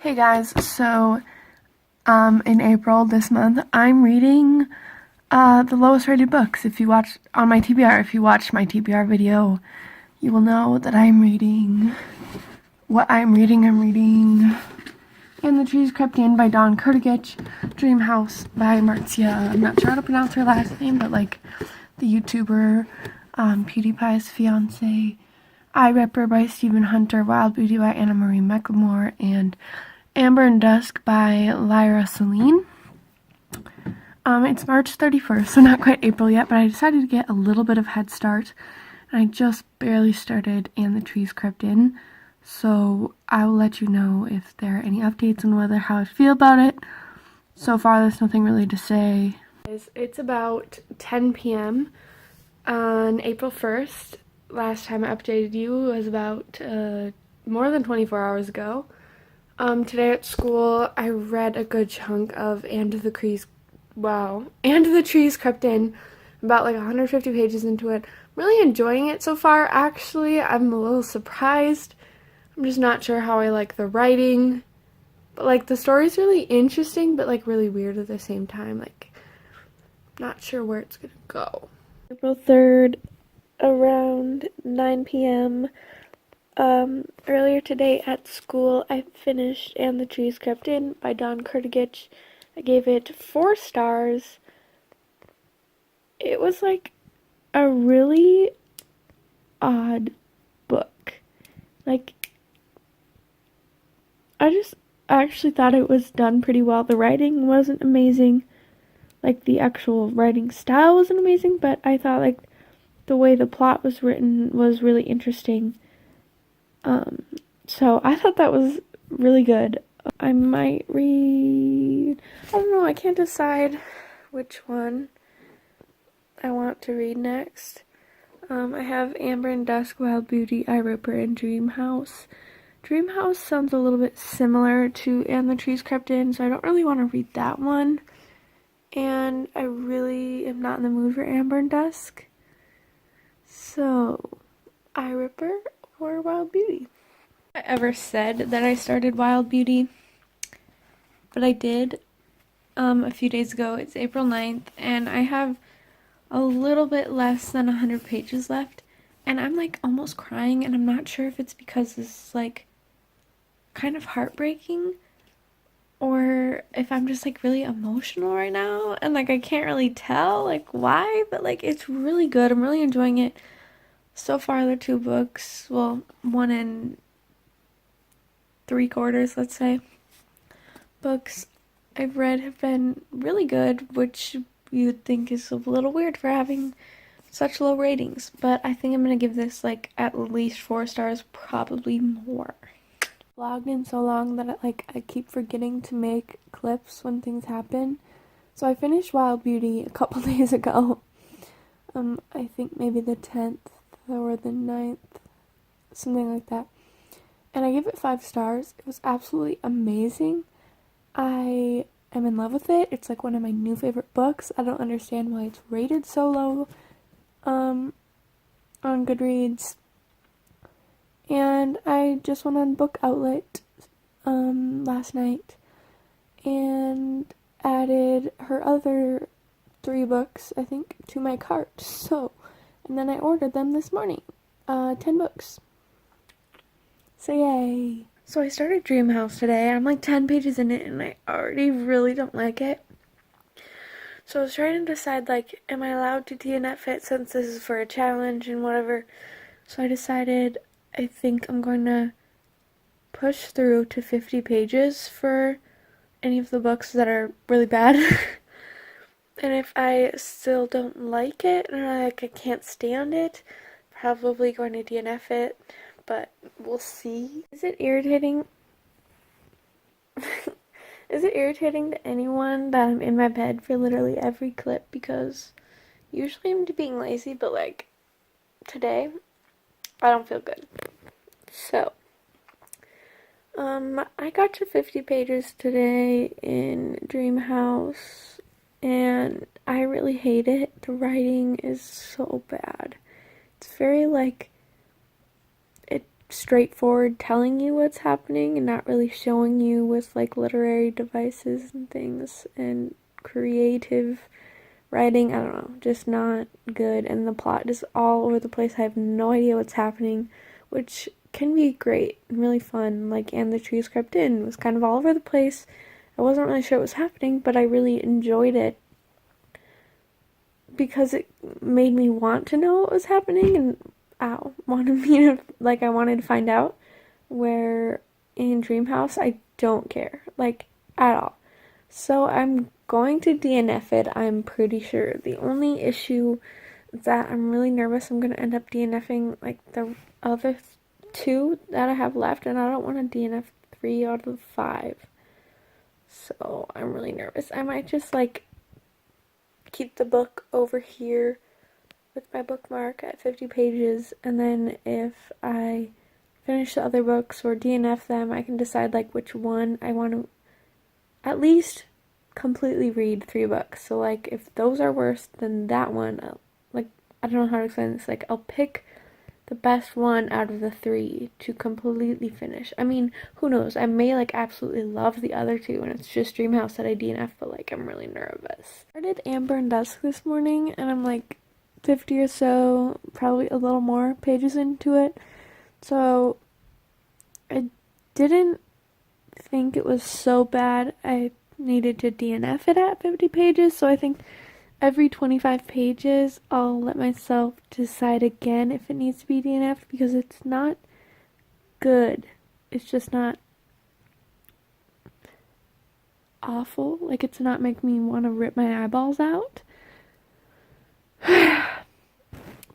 Hey guys, so in April this month, I'm reading the lowest rated books. If you watch on my TBR, if you watch my TBR video, you will know that I'm reading what I'm reading. I'm reading And the Trees Crept In by Dawn Kurtagich, Dream House by Marcia. I'm not sure how to pronounce her last name, but like the YouTuber, PewDiePie's fiance. I Ripper by Stephen Hunter, Wild Beauty by Anna Marie McLemore, and Amber and Dusk by Lyra Celine. It's March 31st, so not quite April yet, but I decided to get a little bit of head start, and I just barely started And the Trees Crept In, so I will let you know if there are any updates on how I feel about it. So far, there's nothing really to say. It's about 10 p.m. on April 1st. Last time I updated you was about more than 24 hours ago. Today at school, I read a good chunk of And the Trees Crept In, about like 150 pages into it. I'm really enjoying it so far, actually. I'm a little surprised. I'm just not sure how I like the writing. But like the story's really interesting, but like really weird at the same time. Like, not sure where it's gonna go. April 3rd, around 9 p.m. Earlier today at school, I finished And the Trees Crept In by Dawn Kurtagich. I gave it 4 stars. It was like a really odd book. Like, I actually thought it was done pretty well. The writing wasn't amazing. Like, the actual writing style wasn't amazing, but I thought like the way the plot was written was really interesting. So I thought that was really good. I might read, I don't know, I can't decide which one I want to read next. I have Amber and Dusk, Wild Beauty, I Ripper, and Dream House. Dream House sounds a little bit similar to And the Trees Crept In, so I don't really want to read that one. And I really am not in the mood for Amber and Dusk. So, I Ripper or Wild Beauty. I ever said that I started Wild Beauty, but I did a few days ago. It's April 9th, and I have a little bit less than 100 pages left, and I'm like almost crying, and I'm not sure if it's because it's like kind of heartbreaking or if I'm just like really emotional right now, and like I can't really tell like why, but like it's really good. I'm really enjoying it. So far, the 2 books, well, 1 and 3/4, let's say, books I've read have been really good, which you'd think is a little weird for having such low ratings, but I think I'm gonna give this like at least 4 stars, probably more. Vlogged in so long that I keep forgetting to make clips when things happen. So I finished Wild Beauty a couple days ago. I think maybe the 10th or the 9th, something like that. And I gave it 5 stars. It was absolutely amazing. I am in love with it. It's like one of my new favorite books. I don't understand why it's rated so low on Goodreads. And I just went on Book Outlet last night and added her other 3 books, I think, to my cart. So, and then I ordered them this morning. 10 books. So yay. So I started Dream House today. I'm like 10 pages in it, and I already really don't like it. So I was trying to decide, like, am I allowed to DNF it since this is for a challenge and whatever. So I decided I think I'm going to push through to 50 pages for any of the books that are really bad. And if I still don't like it, or like I can't stand it, probably going to DNF it. But we'll see. Is it irritating? Is it irritating to anyone that I'm in my bed for literally every clip? Because usually I'm being lazy, but like today, I don't feel good. So, I got to 50 pages today in Dream House, and I really hate it. The writing is so bad. It's very like, straightforward telling you what's happening and not really showing you with like literary devices and things and creative writing. I don't know, just not good, and the plot is all over the place. I have no idea what's happening, which can be great and really fun. Like, and the trees crept in was kind of all over the place. I wasn't really sure what was happening, but I really enjoyed it because it made me want to know what was happening and wanted me to, like, I wanted to find out. Where in Dream House I don't care, like, at all. So I'm going to DNF it, I'm pretty sure. The only issue that I'm really nervous I'm going to end up DNFing like the other two that I have left, and I don't want to DNF 3 out of 5. So I'm really nervous. I might just like keep the book over here with my bookmark at 50 pages, and then if I finish the other books or DNF them, I can decide like which one I want to at least completely read 3 books. So like if those are worse than that one, like, I don't know how to explain this, like I'll pick the best one out of the 3 to completely finish. I mean, who knows, I may like absolutely love the other 2 and it's just Dream House that I DNF, but like I'm really nervous. I started Amber and Dusk this morning and I'm like 50 or so, probably a little more pages into it. So I didn't think it was so bad I needed to DNF it at 50 pages. So I think every 25 pages I'll let myself decide again if it needs to be DNF'd, because it's not good. It's just not awful. Like, it's not making me want to rip my eyeballs out.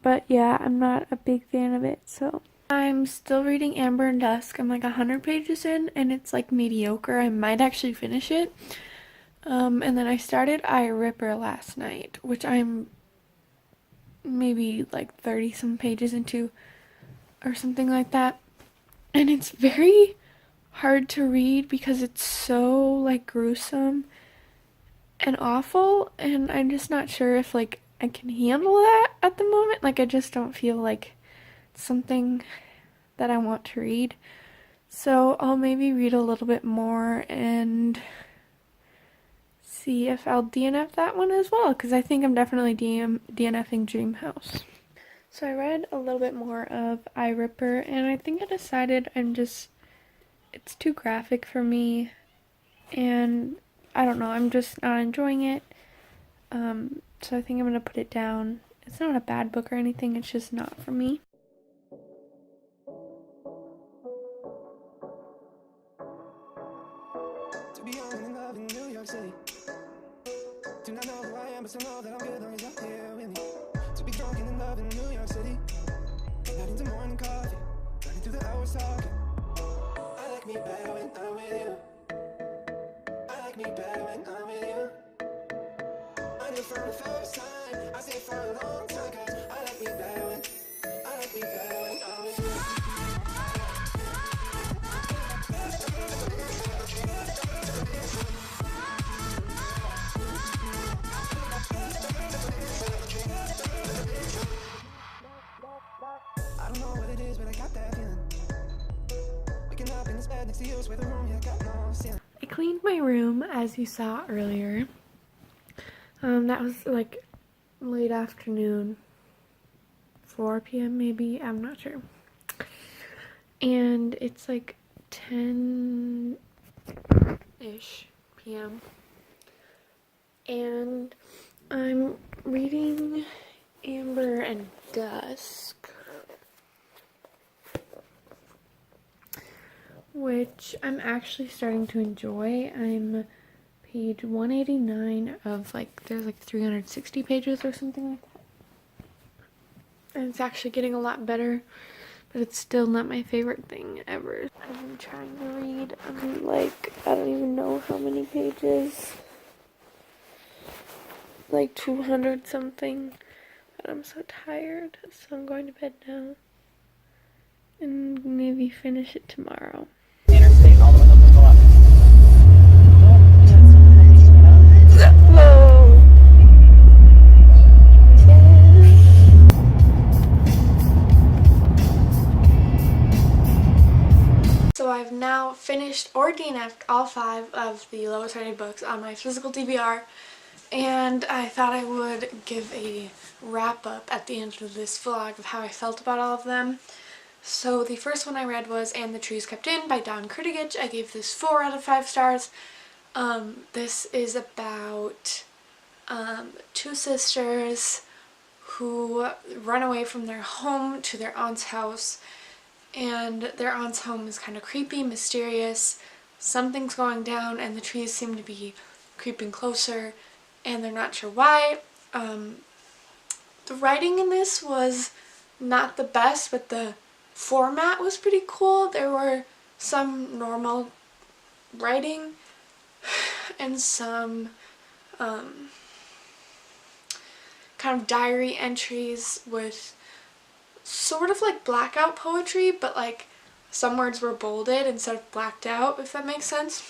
But yeah, I'm not a big fan of it, so. I'm still reading Amber and Dusk. I'm like 100 pages in, and it's like mediocre. I might actually finish it. And then I started I Ripper last night, which I'm maybe like 30 some pages into or something like that. And it's very hard to read because it's so like gruesome and awful, and I'm just not sure if like I can handle that at the moment. Like, I just don't feel like it's something that I want to read. So I'll maybe read a little bit more and see if I'll DNF that one as well, because I think I'm definitely DNFing Dream House. So I read a little bit more of I Ripper, and I think I decided it's too graphic for me, and I don't know, I'm just not enjoying it. So I think I'm gonna put it down. It's not a bad book or anything, it's just not for me. To be young and in love in New York City. Do not know who I am, but still know that I'm good long as you're here with me. To be drunk and in love in New York City. Not into morning coffee, running through the hours talking. I like me better when I'm with you. I like me better when I'm with you. I knew from the first time, I stayed for a long time, cause I like me better when I'm with you. I don't know what it is, but I got that feeling. Waking up in this bed next to you is where the room, yeah, got no ceiling. I cleaned my room, as you saw earlier. That was like late afternoon, 4 p.m. maybe, I'm not sure. And it's like 10-ish p.m. And I'm reading Amber and Dusk, which I'm actually starting to enjoy. I'm page 189 of like, there's like 360 pages or something like that. And it's actually getting a lot better, but it's still not my favorite thing ever. I've been trying to read, I'm like, I don't even know how many pages, like 200 something, but I'm so tired, so I'm going to bed now and maybe finish it tomorrow. Interstate all the way up and go up. Whoa! or DNF'd all 5 of the lowest rated books on my physical TBR, and I thought I would give a wrap up at the end of this vlog of how I felt about all of them. So the first one I read was And the Trees Kept In by Don Krutagich. I gave this 4 out of 5 stars. This is about 2 sisters who run away from their home to their aunt's house, and their aunt's home is kind of creepy, mysterious, something's going down, and the trees seem to be creeping closer, and they're not sure why. The writing in this was not the best, but the format was pretty cool. There were some normal writing and some kind of diary entries with sort of like blackout poetry, but like some words were bolded instead of blacked out, if that makes sense.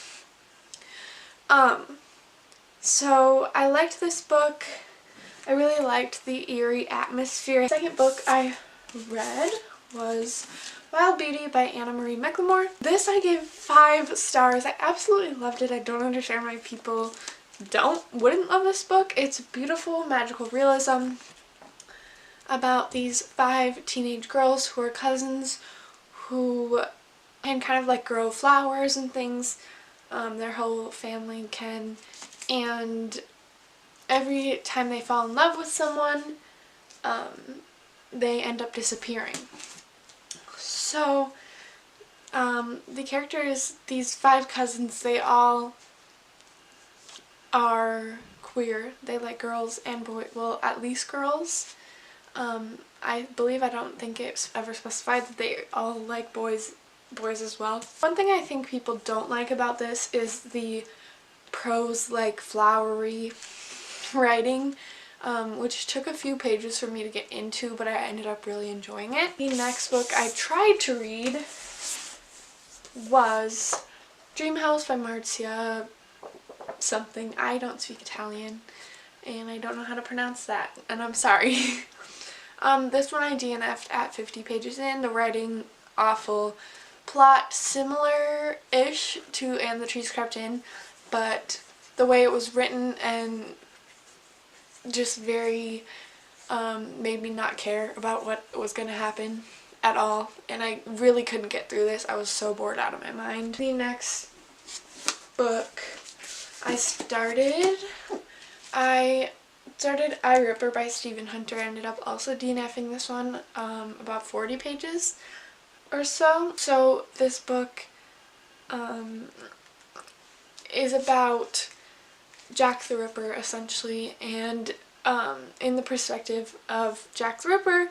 So I liked this book. I really liked the eerie atmosphere. The second book I read was Wild Beauty by Anna Marie McLemore. This I gave 5 stars. I absolutely loved it. I don't understand why people wouldn't love this book. It's beautiful magical realism about these 5 teenage girls who are cousins who can kind of like grow flowers and things. Their whole family can, and every time they fall in love with someone, they end up disappearing. So the characters, these 5 cousins, they all are queer. They like girls and boys, well, at least girls. I don't think it's ever specified that they all like boys as well. One thing I think people don't like about this is the prose, like flowery writing, which took a few pages for me to get into, but I ended up really enjoying it. The next book I tried to read was Dream House by Marzia something. I don't speak Italian and I don't know how to pronounce that, and I'm sorry. This one I DNF'd at 50 pages in. The writing awful, plot similar-ish to And the Trees Crept In, but the way it was written and just very made me not care about what was going to happen at all, and I really couldn't get through this. I was so bored out of my mind. The next book I started I Ripper by Stephen Hunter. I ended up also DNFing this one, about 40 pages or so. So this book is about Jack the Ripper, essentially, and in the perspective of Jack the Ripper,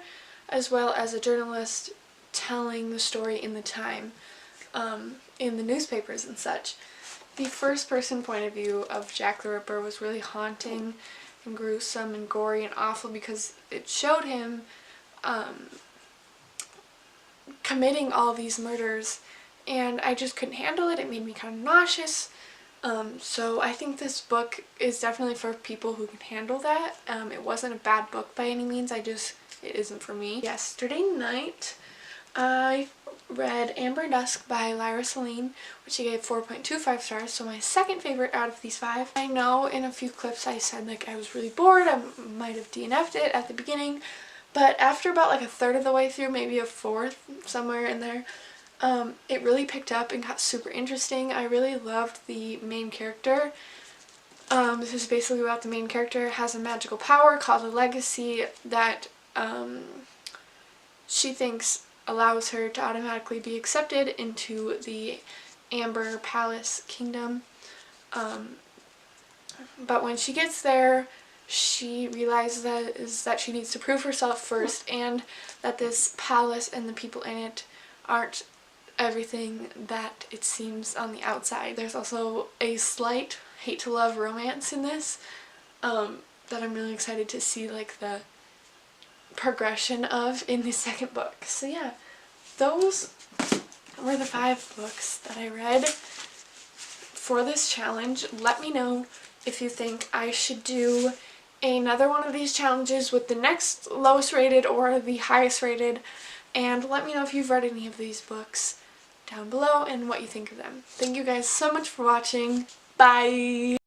as well as a journalist telling the story in the time, in the newspapers and such. The first person point of view of Jack the Ripper was really haunting and gruesome and gory and awful because it showed him committing all these murders, and I just couldn't handle it. It made me kind of nauseous. So I think this book is definitely for people who can handle that. It wasn't a bad book by any means, it isn't for me. Yesterday night I read Amber Dusk by Lyra Celine, which I gave 4.25 stars, so my second favorite out of these 5. I know in a few clips I said like I was really bored, I might have DNF'd it at the beginning, but after about like a third of the way through, maybe a fourth, somewhere in there, it really picked up and got super interesting. I really loved the main character. This is basically about the main character has a magical power called a legacy that she thinks allows her to automatically be accepted into the Amber Palace Kingdom. But when she gets there, she realizes that she needs to prove herself first, and that this palace and the people in it aren't everything that it seems on the outside. There's also a slight hate-to-love romance in this that I'm really excited to see like the progression of in the second book. So yeah, those were the 5 books that I read for this challenge. Let me know if you think I should do another one of these challenges with the next lowest rated or the highest rated, and let me know if you've read any of these books. down below and what you think of them. Thank you guys so much for watching. Bye!